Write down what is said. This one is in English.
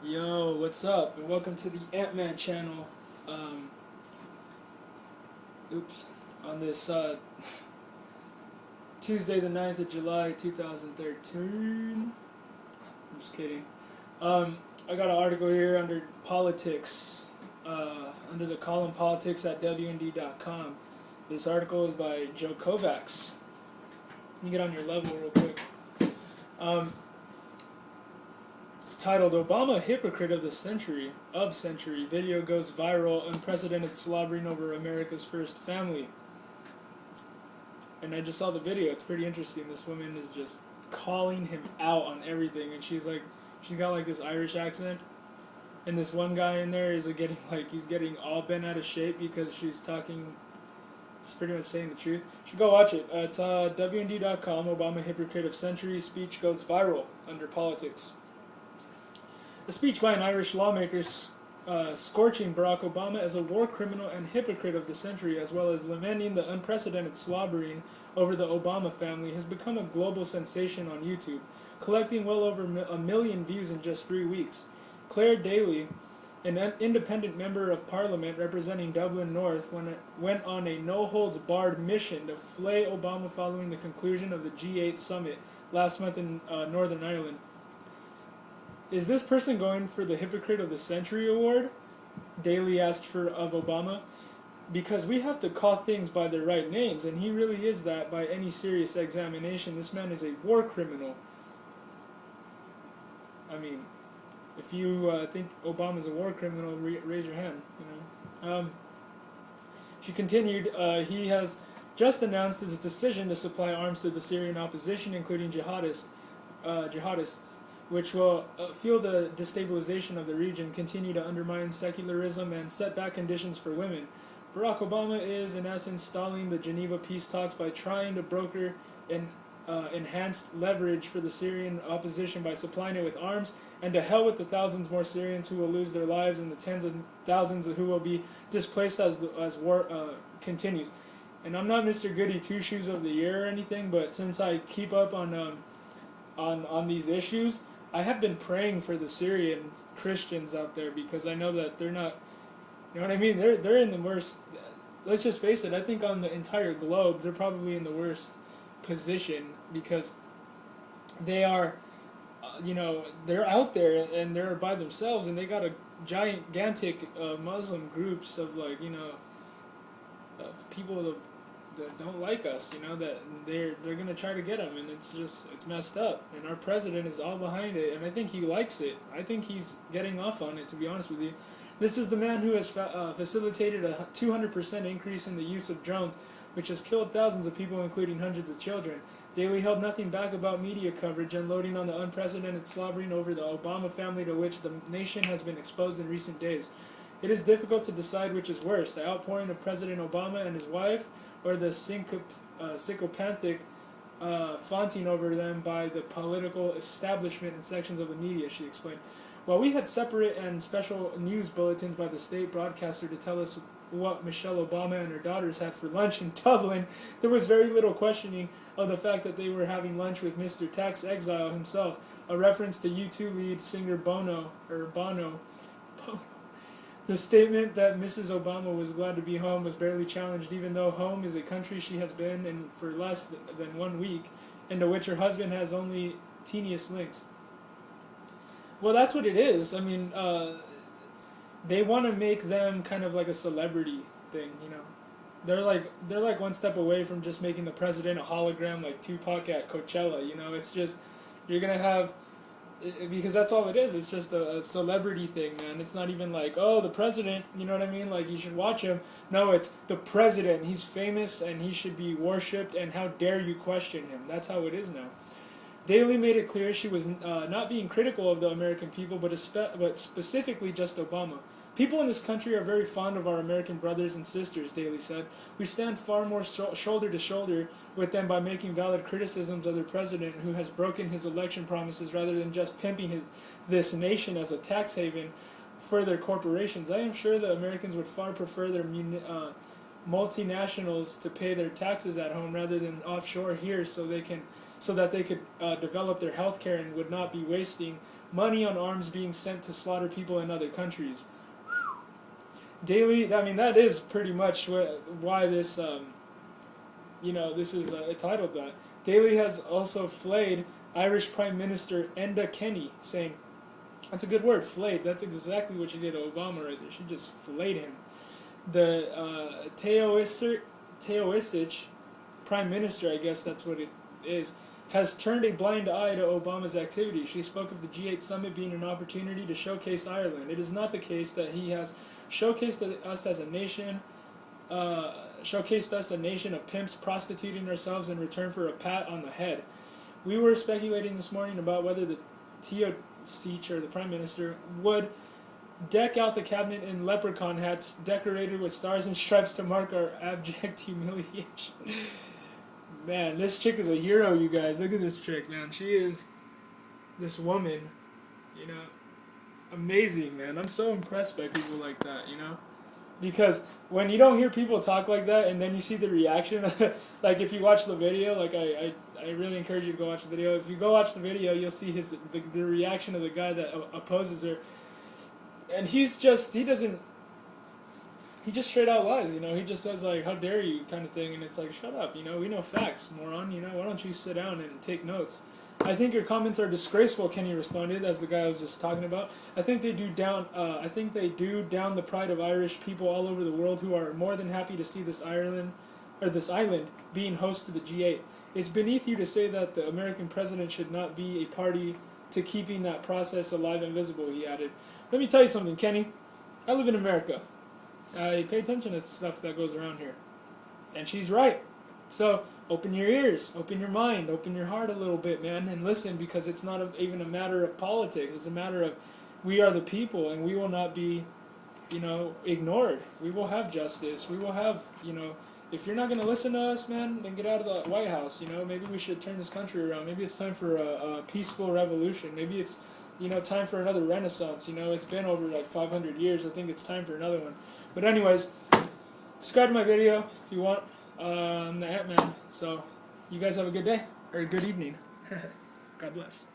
Yo, what's up? And welcome to the Ant-Man channel. Um, oops. On this Tuesday the 9th of July 2013. I'm just kidding. I got an article here under politics, under the column politics at WND.com. This article is by Joe Kovacs. Let me get on your level real quick. It's titled "Obama Hypocrite of the Century." Video goes viral. Unprecedented slobbering over America's first family. And I just saw the video. It's pretty interesting. This woman is just calling him out on everything, and she's got like this Irish accent. And this one guy in there is he's getting all bent out of shape because she's pretty much saying the truth. You should go watch it. It's WND.com. Obama Hypocrite of Century speech goes viral under politics. A speech by an Irish lawmaker scorching Barack Obama as a war criminal and hypocrite of the century, as well as lamenting the unprecedented slobbering over the Obama family, has become a global sensation on YouTube, collecting well over a million views in just 3 weeks. Claire Daly, an independent member of parliament representing Dublin North, went on a no-holds-barred mission to flay Obama following the conclusion of the G8 summit last month in Northern Ireland. Is this person going for the Hypocrite of the Century award? Daly asked of Obama. Because we have to call things by their right names, and he really is that by any serious examination. This man is a war criminal. I mean, if you think Obama's a war criminal, raise your hand. She continued, he has just announced his decision to supply arms to the Syrian opposition, including jihadists, which will fuel the destabilization of the region, continue to undermine secularism, and set back conditions for women. Barack Obama is, in essence, stalling the Geneva peace talks by trying to broker an enhanced leverage for the Syrian opposition by supplying it with arms, and to hell with the thousands more Syrians who will lose their lives and the tens of thousands who will be displaced as war continues. And I'm not Mr. Goody Two-Shoes of the Year or anything, but since I keep up on these issues, I have been praying for the Syrian Christians out there, because I know that they're not, you know what I mean? They're in the worst. Let's just face it. I think on the entire globe, they're probably in the worst position, because they are, they're out there and they're by themselves, and they got a gigantic Muslim groups of people that don't like us, that they're gonna try to get them, and it's messed up, and our president is all behind it, and I think he likes it. I think he's getting off on it, to be honest with you. This is the man who has facilitated a 200% increase in the use of drones, which has killed thousands of people, including hundreds of children. Daly held nothing back about media coverage, unloading on the unprecedented slobbering over the Obama family to which the nation has been exposed in recent days. It is difficult to decide which is worse, the outpouring of President Obama and his wife, or the psychopathic flaunting over them by the political establishment and sections of the media, she explained. While we had separate and special news bulletins by the state broadcaster to tell us what Michelle Obama and her daughters had for lunch in Dublin, there was very little questioning of the fact that they were having lunch with Mr. Tax Exile himself, a reference to U2 lead singer Bono. The statement that Mrs. Obama was glad to be home was barely challenged, even though home is a country she has been in for less than 1 week, and to which her husband has only teeniest links. Well, that's what it is. I mean, they want to make them kind of like a celebrity thing, They're like one step away from just making the president a hologram like Tupac at Coachella, It's just, you're going to have, because that's all it is. It's just a celebrity thing, man. It's not even like, oh, the president, you know what I mean? Like, you should watch him. No, it's the president. He's famous and he should be worshipped, and how dare you question him? That's how it is now. Daly made it clear she was not being critical of the American people, but specifically just Obama. People in this country are very fond of our American brothers and sisters, Daly said. We stand far more shoulder to shoulder with them by making valid criticisms of their president, who has broken his election promises rather than just pimping this nation as a tax haven for their corporations. I am sure the Americans would far prefer their multinationals to pay their taxes at home rather than offshore here, so that they could develop their health care and would not be wasting money on arms being sent to slaughter people in other countries. Daily, I mean, that is pretty much why this, this is titled that. Daly has also flayed Irish Prime Minister Enda Kenny, saying, that's a good word, flayed. That's exactly what she did to Obama right there. She just flayed him. The Taoiseach Prime Minister, I guess that's what it is, has turned a blind eye to Obama's activity. She spoke of the G8 summit being an opportunity to showcase Ireland. It is not the case that he has showcased us as a nation, of pimps prostituting ourselves in return for a pat on the head. We were speculating this morning about whether the Taoiseach, or the Prime Minister, would deck out the cabinet in leprechaun hats decorated with stars and stripes to mark our abject humiliation. Man, this chick is a hero, you guys. Look at this chick, man. She is, this woman, amazing, man. I'm so impressed by people like that, because when you don't hear people talk like that and then you see the reaction, like if you watch the video, like I really encourage you to go watch the video. If you go watch the video, you'll see the reaction of the guy that opposes her, and he just straight out lies, he just says like, how dare you, kind of thing, and it's like, shut up, we know facts, moron, why don't you sit down and take notes. I think your comments are disgraceful, Kenny responded, as the guy I was just talking about. I think they do down the pride of Irish people all over the world who are more than happy to see this island being host to the G8. It's beneath you to say that the American president should not be a party to keeping that process alive and visible, he added. Let me tell you something, Kenny. I live in America. I pay attention to stuff that goes around here. And she's right. So open your ears, open your mind, open your heart a little bit, man, and listen, because it's not even a matter of politics. It's a matter of we are the people, and we will not be, ignored. We will have justice. We will have, if you're not going to listen to us, man, then get out of the White House. Maybe we should turn this country around. Maybe it's time for a peaceful revolution. Maybe it's, time for another renaissance. It's been over like 500 years. I think it's time for another one. But anyways, subscribe to my video if you want. I'm the Ant-Man. So you guys have a good day, or a good evening. God bless.